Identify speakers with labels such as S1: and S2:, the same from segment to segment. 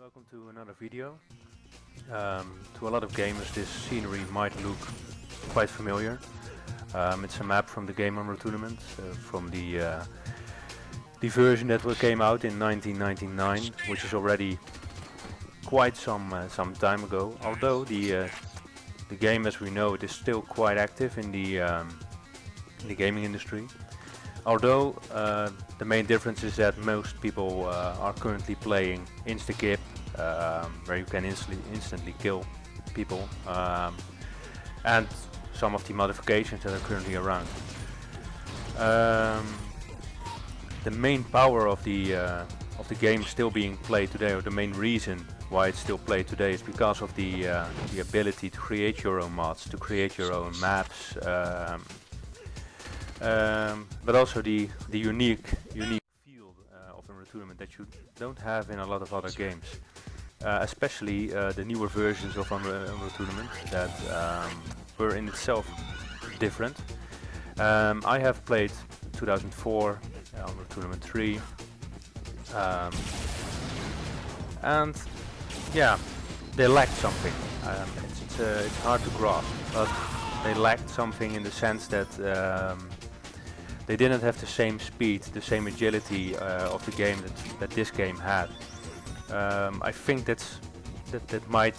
S1: welcome to another video. To a lot of gamers this scenery might look quite familiar. It's a map from the Game Unreal Tournament, from the version that came out in 1999, which is already quite some time ago. Although the game as we know it is still quite active in the gaming industry. Although the main difference is that most people are currently playing Instakill, where you can instantly kill people, and some of the modifications that are currently around. The main power of the game still being played today, or the main reason why it's still played today, is because of the ability to create your own mods, to create your own maps. But also the unique feel of Unreal Tournament that you don't have in a lot of other games, especially the newer versions of Unreal Tournament that were in itself different. I have played 2004, Unreal Tournament 3, and yeah, they lacked something. It's hard to grasp, but they lacked something in the sense that they didn't have the same speed, the same agility of the game that this game had. I think that might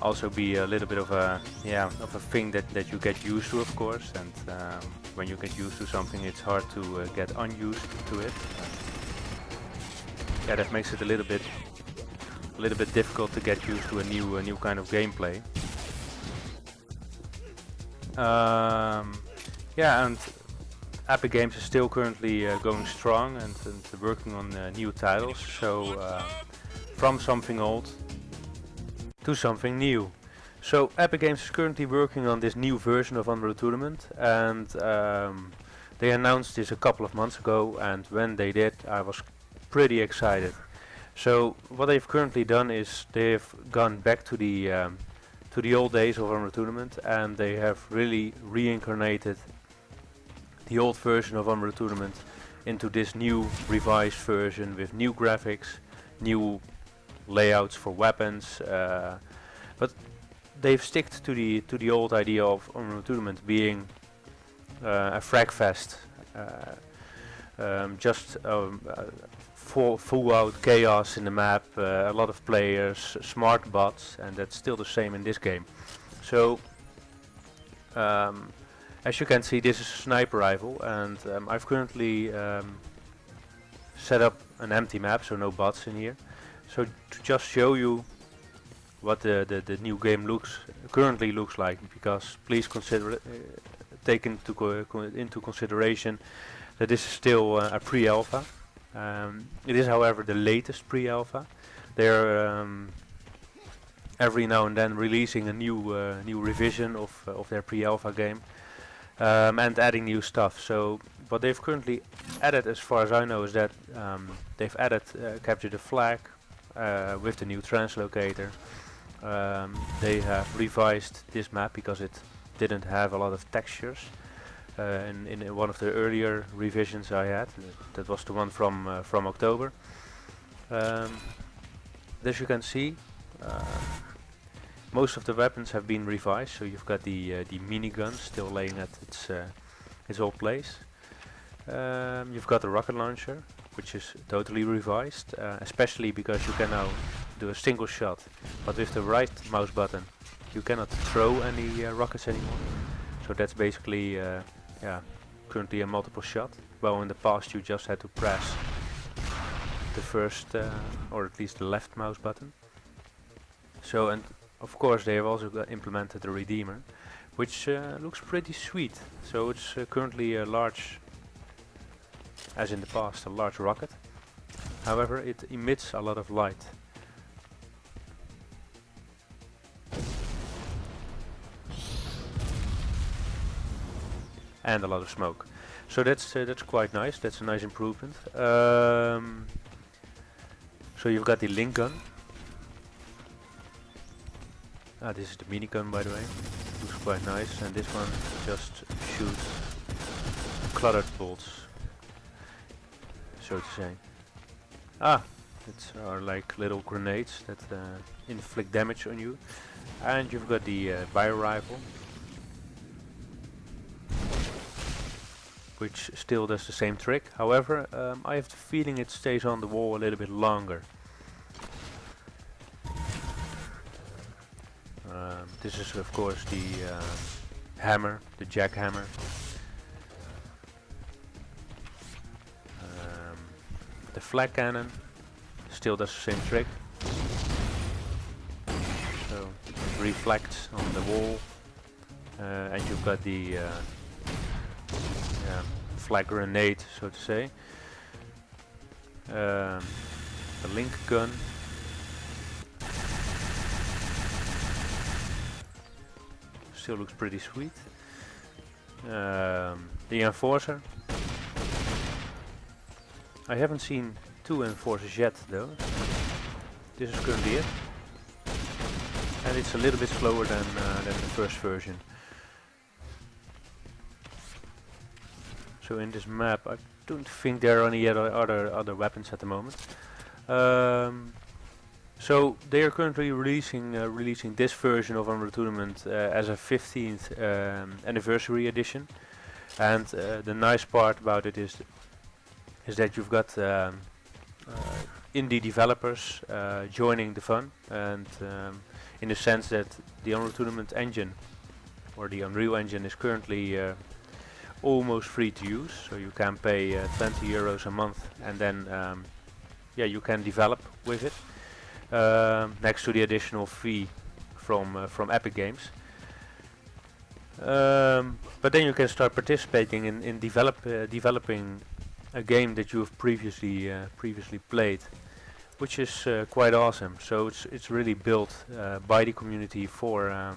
S1: also be a little bit of a thing that you get used to, of course. And when you get used to something, it's hard to get unused to it. Yeah, that makes it a little bit difficult to get used to a new kind of gameplay. Yeah, and Epic Games is still currently going strong and working on new titles, so from something old to something new. So Epic Games is currently working on this new version of Unreal Tournament, and they announced this a couple of months ago, and when they did I was pretty excited. So what they've currently done is they've gone back to the old days of Unreal Tournament, and they have really reincarnated the old version of Unreal Tournament into this new revised version with new graphics, new layouts for weapons, but they've stuck to the old idea of Unreal Tournament being a fragfest, just full out chaos in the map, a lot of players, smart bots, and that's still the same in this game. So as you can see, this is a sniper rifle, and I've currently set up an empty map, so no bots in here. So to just show you what the new game currently looks like, because please consider take into consideration that this is still a pre-alpha. It is, however, the latest pre-alpha. They're every now and then releasing a new revision of their pre-alpha game, and adding new stuff. So what they've currently added, as far as I know, is that they've added Capture the Flag with the new translocator. They have revised this map because it didn't have a lot of textures. In one of the earlier revisions I had, that was the one from October. As you can see, most of the weapons have been revised, so you've got the minigun still laying at its old place. You've got the rocket launcher, which is totally revised, especially because you can now do a single shot, but with the right mouse button you cannot throw any rockets anymore. So that's basically currently a multiple shot. Well, in the past you just had to press the first or at least the left mouse button. So, and of course they have also implemented the Redeemer, which looks pretty sweet. So it's currently a large, as in the past, a large rocket. However, it emits a lot of light. And a lot of smoke. So that's quite nice. That's a nice improvement. So you've got the link gun. This is the minigun, by the way. Looks quite nice, and this one just shoots cluttered bolts, so to say. It's are like little grenades that inflict damage on you. And you've got the bio rifle, which still does the same trick. However, I have the feeling it stays on the wall a little bit longer. This is of course the hammer, the jackhammer. The flag cannon still does the same trick. So it reflects on the wall, and you've got the flag grenade, so to say. The link gun. Still looks pretty sweet. The enforcer. I haven't seen 2 enforcers yet though. This is currently it. And it's a little bit slower than the first version. So in this map I don't think there are any other weapons at the moment. So they are currently releasing this version of Unreal Tournament as a 15th anniversary edition. And the nice part about it is that you've got indie developers joining the fun, and in the sense that the Unreal Tournament engine, or the Unreal Engine, is currently almost free to use. So you can pay 20 euros a month, and then you can develop with it, next to the additional fee from Epic Games. But then you can start participating in developing a game that you have previously played, which is quite awesome. So it's really built by the community for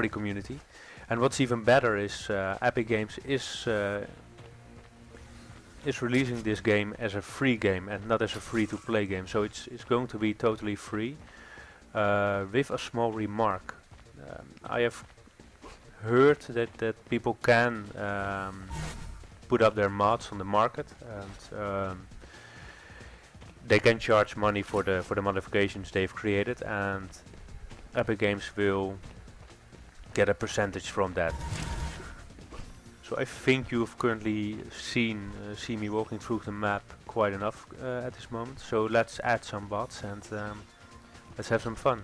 S1: the community. And what's even better is Epic Games is releasing this game as a free game and not as a free-to-play game. So it's going to be totally free, with a small remark. I have heard that people can put up their mods on the market, and they can charge money for the modifications they've created, and Epic Games will get a percentage from that. So I think you've currently seen me walking through the map quite enough at this moment. So let's add some bots and let's have some fun.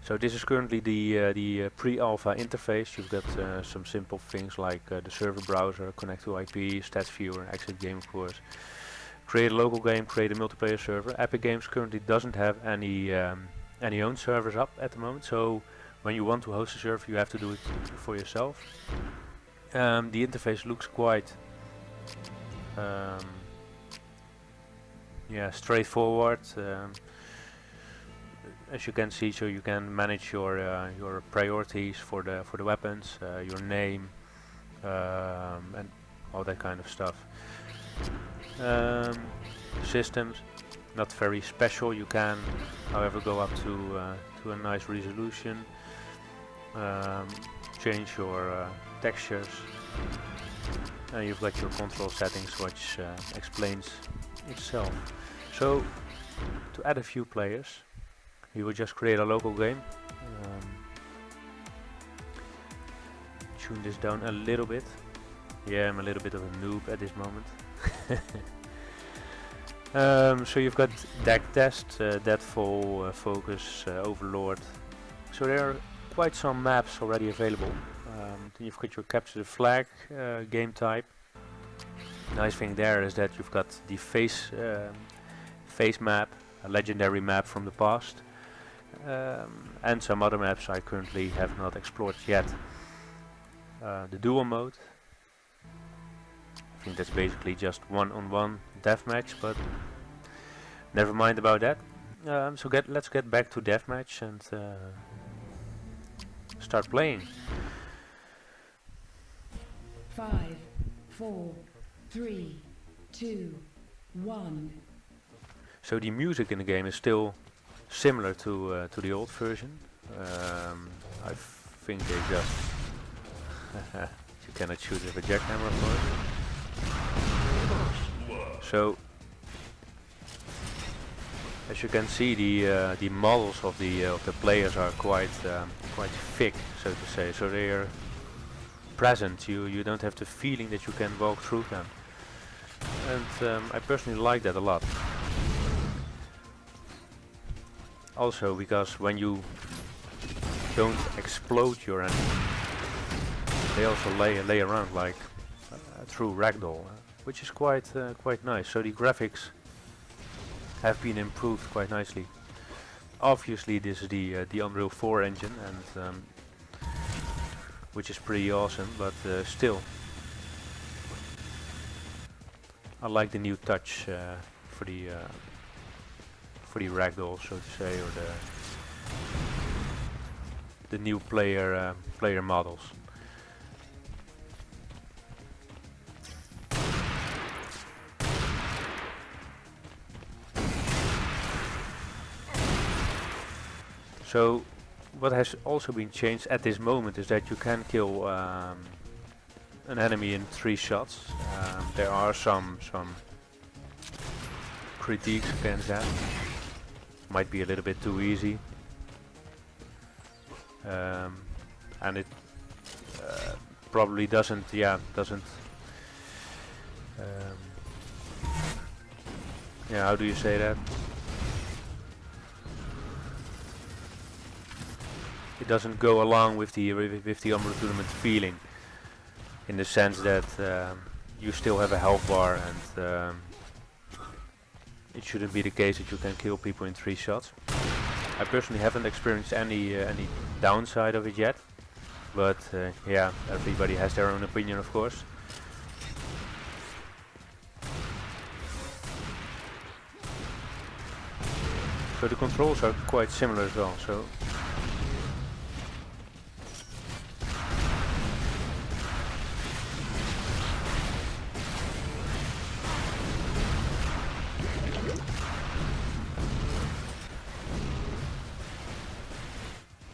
S1: So this is currently the pre-alpha interface. You've got some simple things like the server browser, connect to IP, stats viewer, exit game of course. Create a local game, create a multiplayer server. Epic Games currently doesn't have any own servers up at the moment. So when you want to host a server, you have to do it for yourself. The interface looks quite straightforward. As you can see, so you can manage your priorities for the weapons, your name, and all that kind of stuff. Systems, not very special. You can, however, go up to a nice resolution. Change your textures. You've got your control settings, which explains itself. So to add a few players, you will just create a local game. Tune this down a little bit. Yeah, I'm a little bit of a noob at this moment. So you've got deck test, Deadfall, Focus, Overlord. So there are quite some maps already available. Then you've got your capture the flag game type. Nice thing there is that you've got the face map, a legendary map from the past. And some other maps I currently have not explored yet. The duel mode, I think that's basically just one-on-one deathmatch, but never mind about that. So let's get back to deathmatch and start playing.
S2: 5, 4, 3, 2, 1.
S1: So the music in the game is still similar to the old version. I think they you cannot shoot with a jackhammer, of course. So, as you can see, the models of the players are quite thick, so to say. So they are present. You don't have the feeling that you can walk through them, and I personally like that a lot. Also, because when you don't explode your enemy, they also lay around like through ragdoll, which is quite nice. So the graphics have been improved quite nicely. Obviously, this is the Unreal 4 engine, and which is pretty awesome. But still, I like the new touch for the ragdoll, so to say, or the new player models. So what has also been changed at this moment is that you can kill an enemy in 3 shots. There are some critiques against that. Might be a little bit too easy, and it probably doesn't. How do you say that? It doesn't go along with the Unreal Tournament feeling, in the sense that you still have a health bar, and it shouldn't be the case that you can kill people in 3 shots. I personally haven't experienced any downside of it yet, but yeah, everybody has their own opinion, of course. So the controls are quite similar as well. So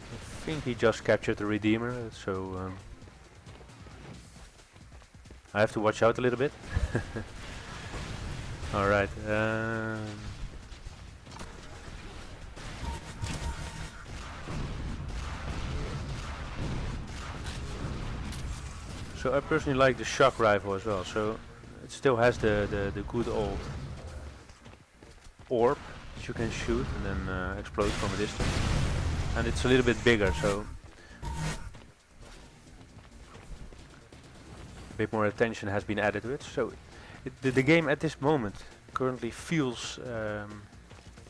S1: I think he just captured the Redeemer, so I have to watch out a little bit. Alright. So I personally like the shock rifle as well, so it still has the good old orb that you can shoot and then explode from a distance. And it's a little bit bigger, so a bit more attention has been added to it. So the game at this moment currently feels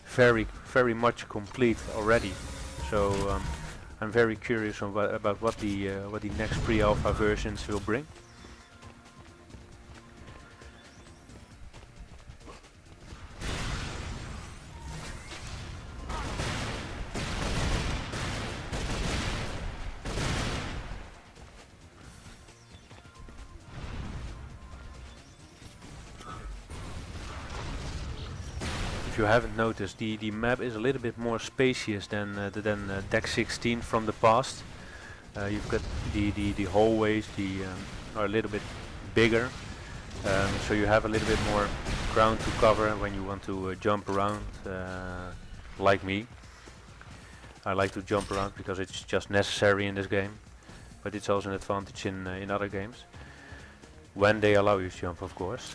S1: very much complete already. So I'm very curious about what the next pre-alpha versions will bring. If you haven't noticed, the map is a little bit more spacious than Deck 16 from the past. You've got the hallways are a little bit bigger, so you have a little bit more ground to cover when you want to jump around, like me. I like to jump around because it's just necessary in this game, but it's also an advantage in other games, when they allow you to jump, of course.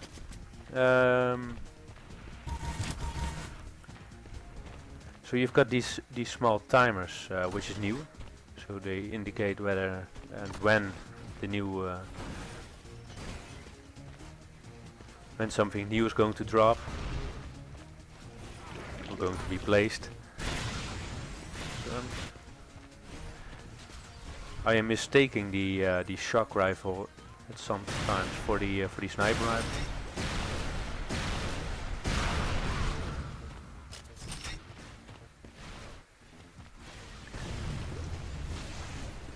S1: So you've got these small timers, which is new. So they indicate whether and when the new when something new is going to drop or going to be placed. I am mistaking the shock rifle at some times for the sniper rifle.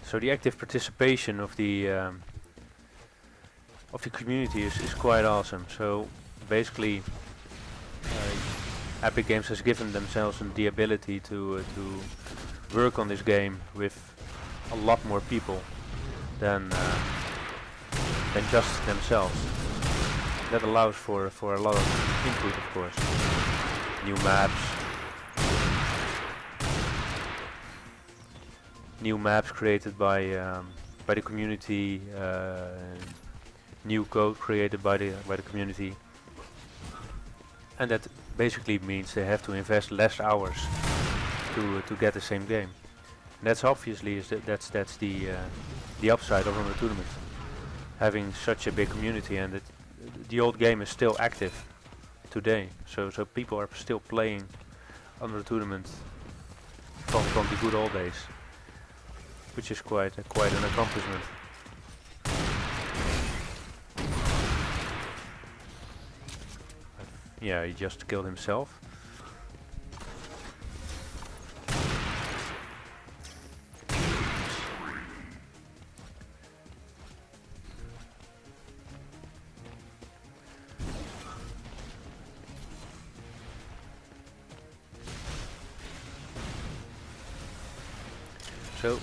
S1: So the active participation of the community is quite awesome. So basically, Epic Games has given themselves the ability to work on this game with a lot more people than than just themselves. That allows for a lot of input, of course. New maps created by the community, new code created by the community, and that basically means they have to invest less hours to get the same game. And that's obviously that's the upside of Unreal Tournament, having such a big community, and the old game is still active today. So people are still playing Unreal Tournament from the good old days, which is quite an accomplishment. Yeah, he just killed himself. So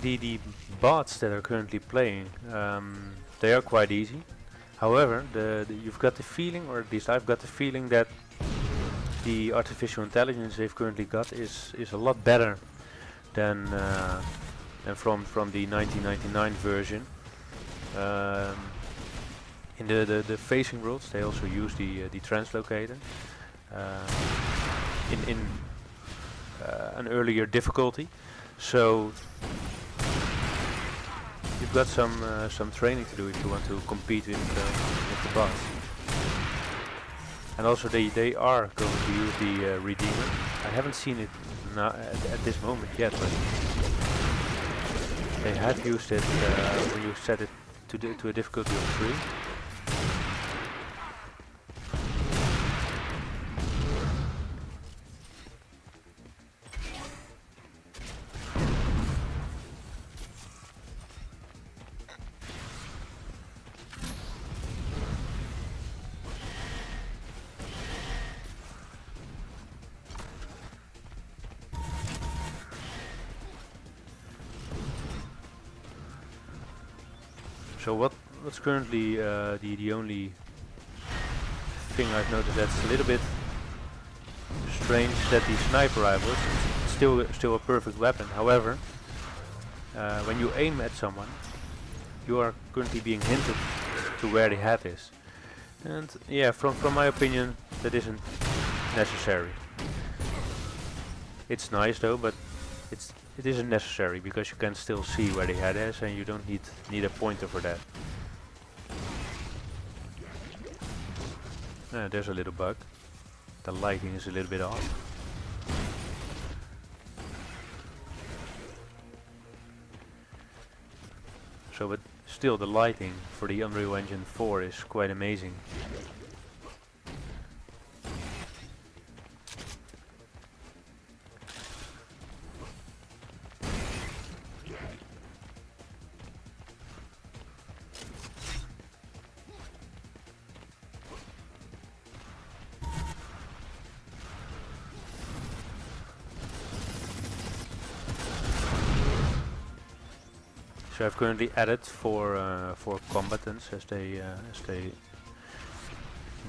S1: the bots that are currently playing, they are quite easy. However, you've got the feeling, or at least I've got the feeling, that the artificial intelligence they've currently got is a lot better than from the 1999 version. In the facing worlds, they also use the translocator in an earlier difficulty. So you've got some training to do if you want to compete with the bots. And also they are going to use the Redeemer. I haven't seen it now at this moment yet, but they have used it when you set it to a difficulty of 3. So what's currently the only thing I've noticed that's a little bit strange, that the sniper rifle is still a perfect weapon. However, when you aim at someone, you are currently being hinted to where the head is. And yeah, from my opinion, that isn't necessary. It's nice though, but it isn't necessary, because you can still see where the head is, and you don't need a pointer for that. There's a little bug. The lighting is a little bit off. So, but still, the lighting for the Unreal Engine 4 is quite amazing. So I've currently added four combatants, as they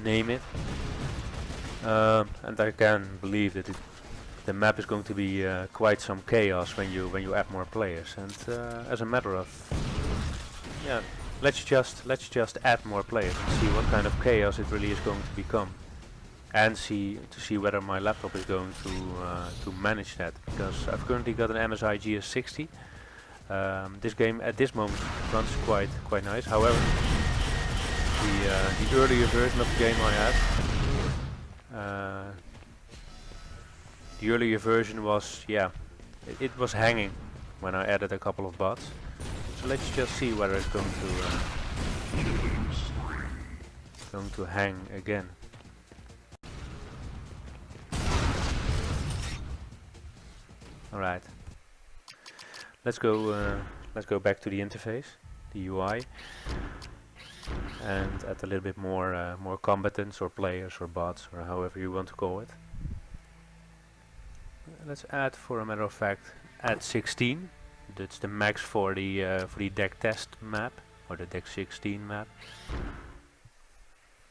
S1: name it, and I can believe that the map is going to be quite some chaos when you add more players. And as a matter of, yeah, let's just add more players and see what kind of chaos it really is going to become, and see whether my laptop is going to manage that, because I've currently got an MSI GS60. This game at this moment runs quite nice. However, the earlier version of the game I had, the earlier version was, yeah, it was hanging when I added a couple of bots. So let's just see whether it's going to hang again. All right. Let's go back to the interface, the UI, and add a little bit more combatants or players or bots, or however you want to call it. Let's add, for a matter of fact, add 16. That's the max for the deck test map. or the Deck 16 map.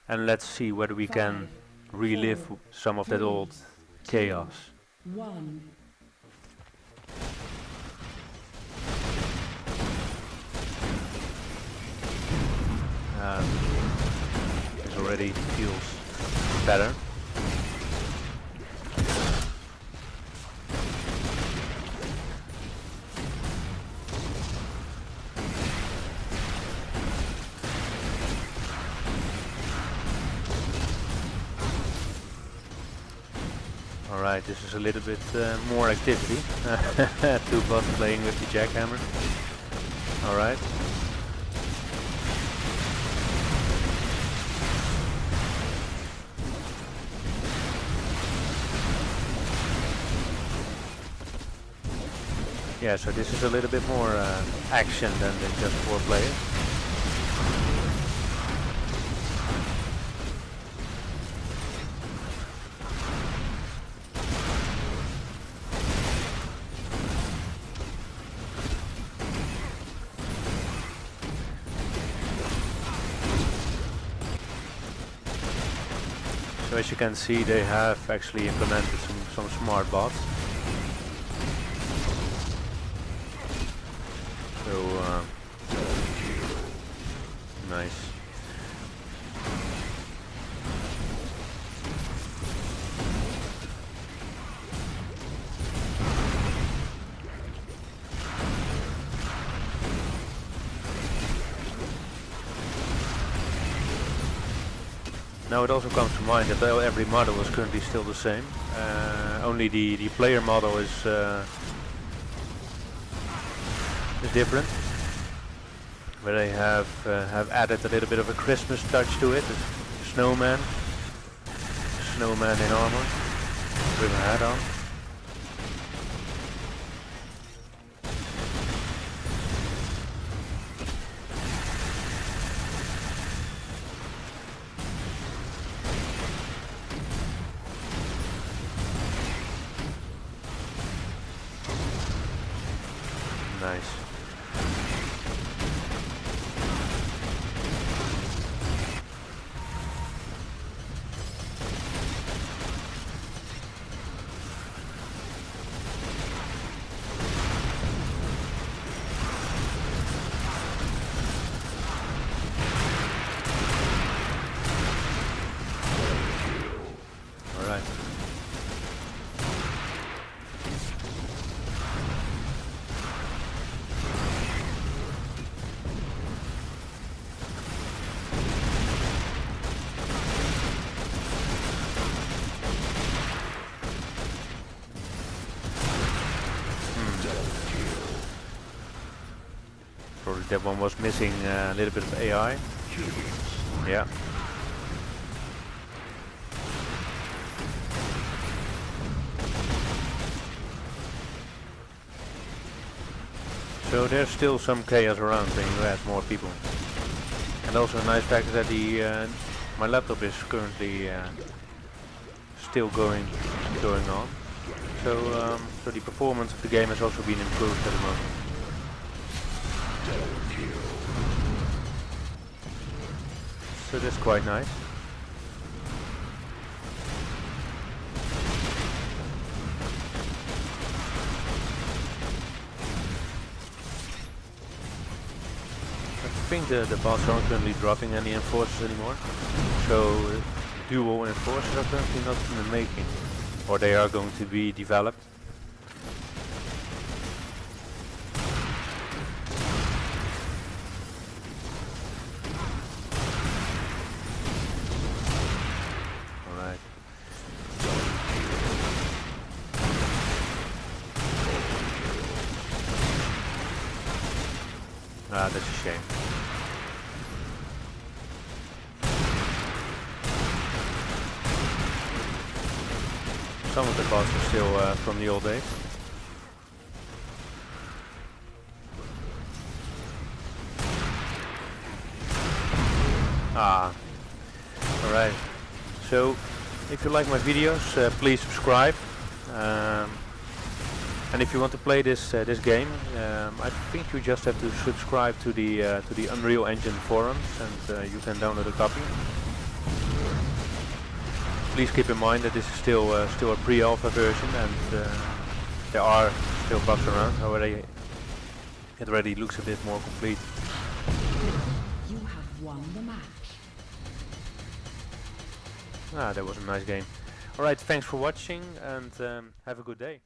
S1: And let's see whether we can relive some of that old chaos.
S2: 1.
S1: This already feels better. Alright, this is a little bit more activity. Two bots playing with the jackhammer. Alright. Yeah, so this is a little bit more action than just 4 players. So as you can see, they have actually implemented some smart bots. So nice. Now it also comes to mind that every model is currently still the same. Only the player model is different. Where they have added a little bit of a Christmas touch to it. The snowman in armor with a hat on. Nice. All right. Probably that one was missing a little bit of AI. Yeah. So there's still some chaos around when you add more people. And also a nice fact is that the my laptop is currently still going on. So so the performance of the game has also been improved at the moment. So that's quite nice. I think the bots aren't currently dropping any enforcers anymore. So dual enforcers are currently not in the making. Or they are going to be developed. Alright. Ah, that's a shame. Some of the bots are still from the old days. Ah, alright. So, if you like my videos, please subscribe. And if you want to play this this game, I think you just have to subscribe to the Unreal Engine forums, and you can download a copy. Please keep in mind that this is still a pre-alpha version, and there are still bugs around. Already, it already looks a bit more complete.
S2: You have won the match.
S1: Ah, that was a nice game. Alright, thanks for watching, and have a good day.